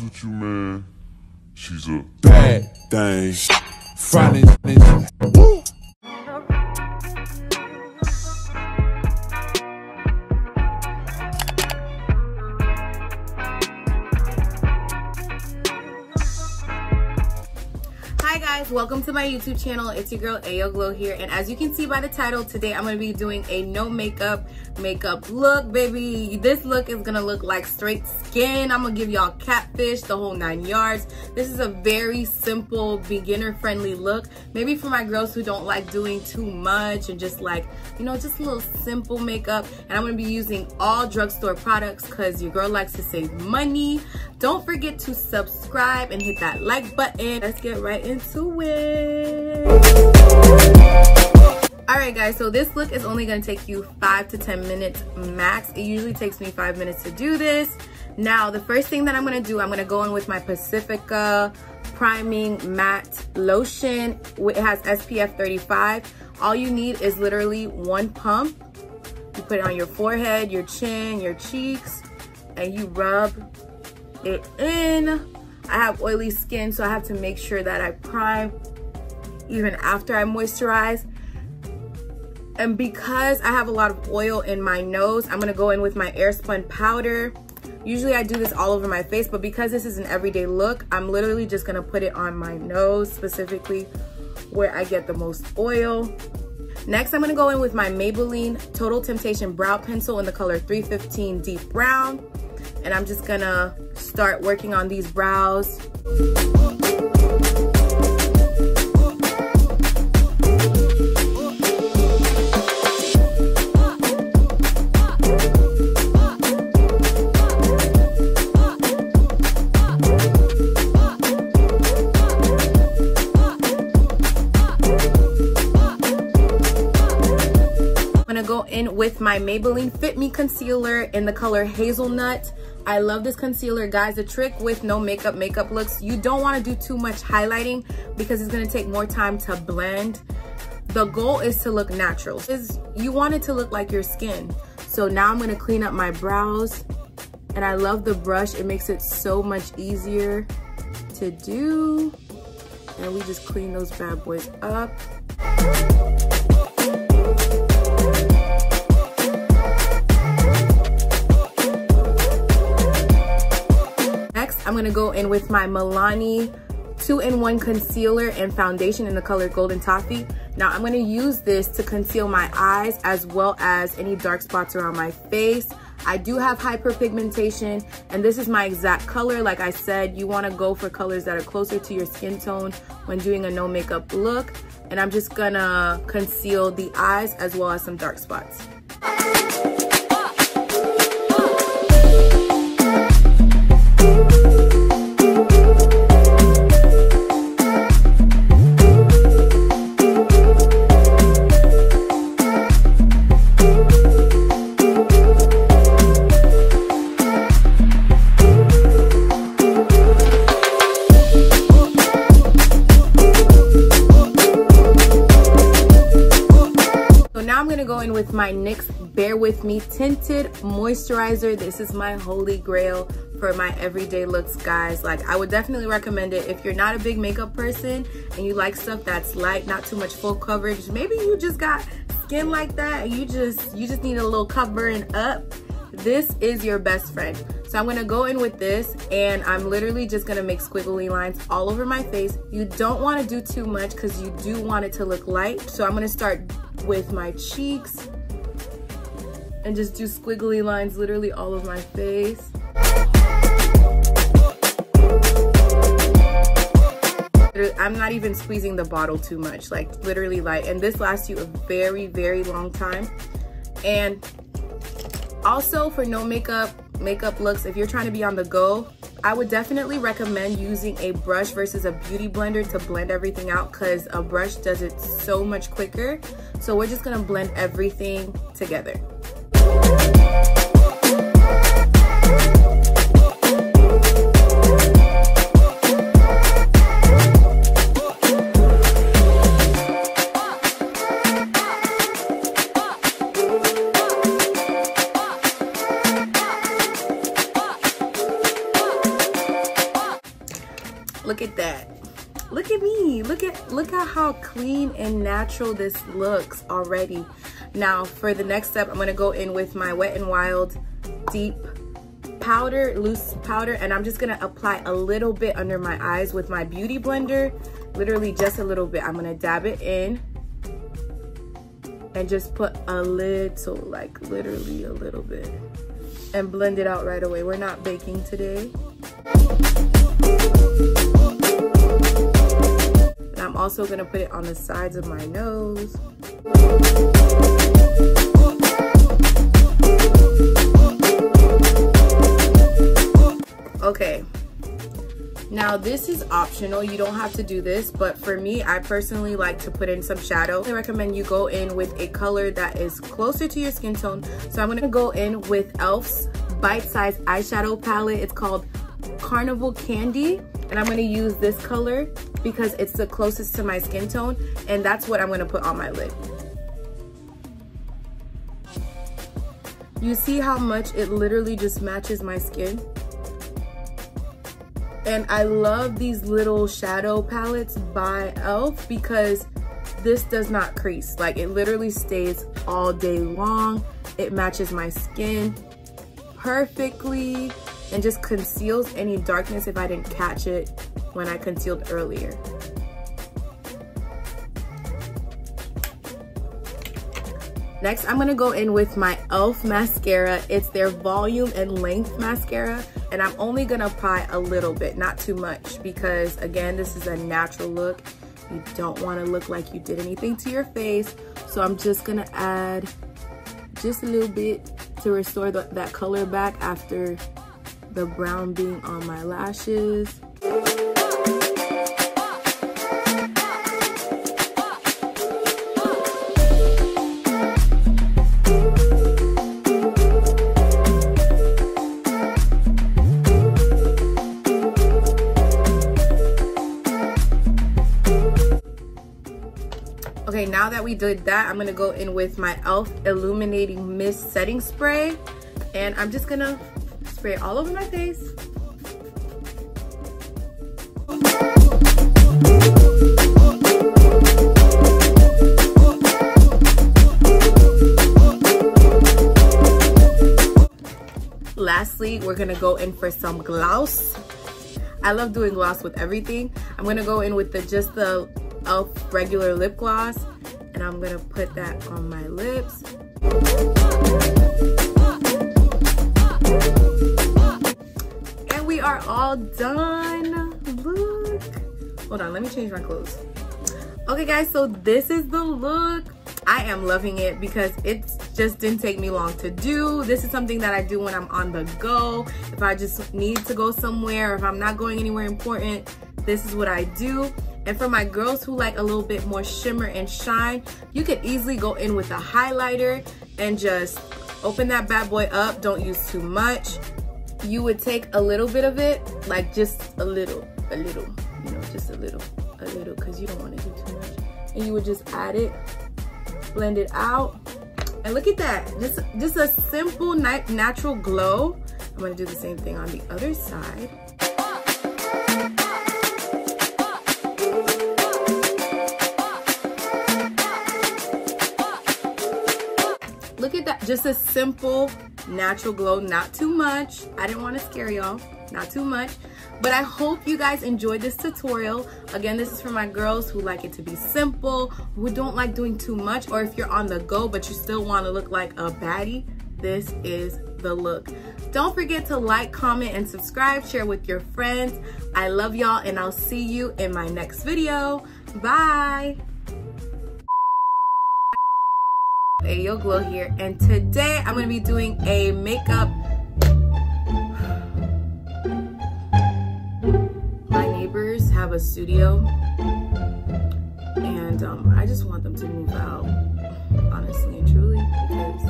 with you, man. She's a bad thing. Friday. Woo! Hi guys, welcome to my YouTube channel. It's your girl Ayo Glow here, and as you can see by the title, today I'm going to be doing a no makeup look, baby. This look is going to look like straight skin. I'm going to give y'all catfish, the whole 9 yards. This is a very simple, beginner friendly look, maybe for my girls who don't like doing too much and just like, you know, just a little simple makeup. And I'm going to be using all drugstore products because your girl likes to save money. Don't forget to subscribe and hit that like button. Let's get right into it. Alright guys, so this look is only going to take you 5 to 10 minutes max. It usually takes me 5 minutes to do this. Now, the first thing that I'm going to do, I'm going to go in with my Pacifica Priming Matte Lotion. It has SPF 35. All you need is literally one pump. You put it on your forehead, your chin, your cheeks, and you rub it in. I have oily skin, so I have to make sure that I prime even after I moisturize. And because I have a lot of oil in my nose, I'm gonna go in with my Airspun powder. Usually I do this all over my face, but because this is an everyday look, I'm literally just gonna put it on my nose, specifically where I get the most oil. Next, I'm gonna go in with my Maybelline Total Temptation Brow Pencil in the color 315 Deep Brown. And I'm just gonna start working on these brows. I'm gonna go in with my Maybelline Fit Me Concealer in the color Hazelnut. I love this concealer, guys. The trick with no makeup looks, you don't want to do too much highlighting because it's going to take more time to blend. The goal is to look natural. You want it to look like your skin. So now I'm going to clean up my brows, and I love the brush. It makes it so much easier to do. And we just clean those bad boys up. I'm gonna go in with my Melanin 2-in-1 concealer and foundation in the color Golden Toffee. Now I'm gonna use this to conceal my eyes as well as any dark spots around my face. I do have hyperpigmentation, and this is my exact color. Like I said, you wanna go for colors that are closer to your skin tone when doing a no makeup look. And I'm just gonna conceal the eyes as well as some dark spots. With my NYX Bear With Me Tinted Moisturizer. This is my holy grail for my everyday looks, guys. Like, I would definitely recommend it if you're not a big makeup person and you like stuff that's light, not too much full coverage. Maybe you just got skin like that and you just need a little covering up. This is your best friend. So I'm gonna go in with this, and I'm literally just gonna make squiggly lines all over my face. You don't wanna do too much because you do want it to look light. So I'm gonna start with my cheeks and just do squiggly lines literally all over my face. I'm not even squeezing the bottle too much, like literally light. And this lasts you a very, very long time. And also for no makeup looks, if you're trying to be on the go, I would definitely recommend using a brush versus a beauty blender to blend everything out, because a brush does it so much quicker. So we're just gonna blend everything together. Look at that. Look at me. Look at how clean and natural this looks already. Now for the next step, I'm gonna go in with my Wet n Wild deep powder, loose powder, and I'm just gonna apply a little bit under my eyes with my beauty blender. Literally just a little bit. I'm gonna dab it in and just put a little, like literally a little bit, and blend it out right away. We're not baking today. And I'm also gonna put it on the sides of my nose. Okay, now this is optional. You don't have to do this, but for me, I personally like to put in some shadow. I recommend you go in with a color that is closer to your skin tone. So I'm gonna go in with e.l.f.'s bite-sized eyeshadow palette. It's called Carnival Candy, and I'm gonna use this color because it's the closest to my skin tone, and that's what I'm gonna put on my lid. You see how much it literally just matches my skin? And I love these little shadow palettes by e.l.f. because this does not crease. Like, it literally stays all day long. It matches my skin perfectly and just conceals any darkness if I didn't catch it when I concealed earlier. Next, I'm gonna go in with my e.l.f. mascara. It's their volume and length mascara, and I'm only gonna apply a little bit, not too much, because again, this is a natural look. You don't wanna look like you did anything to your face. So I'm just gonna add just a little bit to restore that color back after the brown being on my lashes. Okay, now that we did that, I'm gonna go in with my e.l.f. Illuminating Mist Setting Spray, and I'm just gonna spray it all over my face. Lastly, we're gonna go in for some gloss. I love doing gloss with everything. I'm gonna go in with just the e.l.f. regular lip gloss, and I'm gonna put that on my lips. And we are all done. Look. Hold on, let me change my clothes. Okay guys, so this is the look. I am loving it because it just didn't take me long to do. This is something that I do when I'm on the go. If I just need to go somewhere, or if I'm not going anywhere important, this is what I do. And for my girls who like a little bit more shimmer and shine, you could easily go in with a highlighter and just open that bad boy up. Don't use too much. You would take a little bit of it, like just a little, you know, just a little, because you don't want to do too much. And you would just add it, blend it out, and look at that. Just a simple, natural glow. I'm gonna do the same thing on the other side. Look at that, just a simple, natural glow, not too much. I didn't want to scare y'all, not too much. But I hope you guys enjoyed this tutorial. Again, this is for my girls who like it to be simple, who don't like doing too much, or if you're on the go but you still want to look like a baddie, this is the look. Don't forget to like, comment, and subscribe. Share with your friends. I love y'all, and I'll see you in my next video. Bye. Ayo Glow here, and today I'm going to be doing a makeup. My neighbors have a studio, and I just want them to move out, honestly and truly, because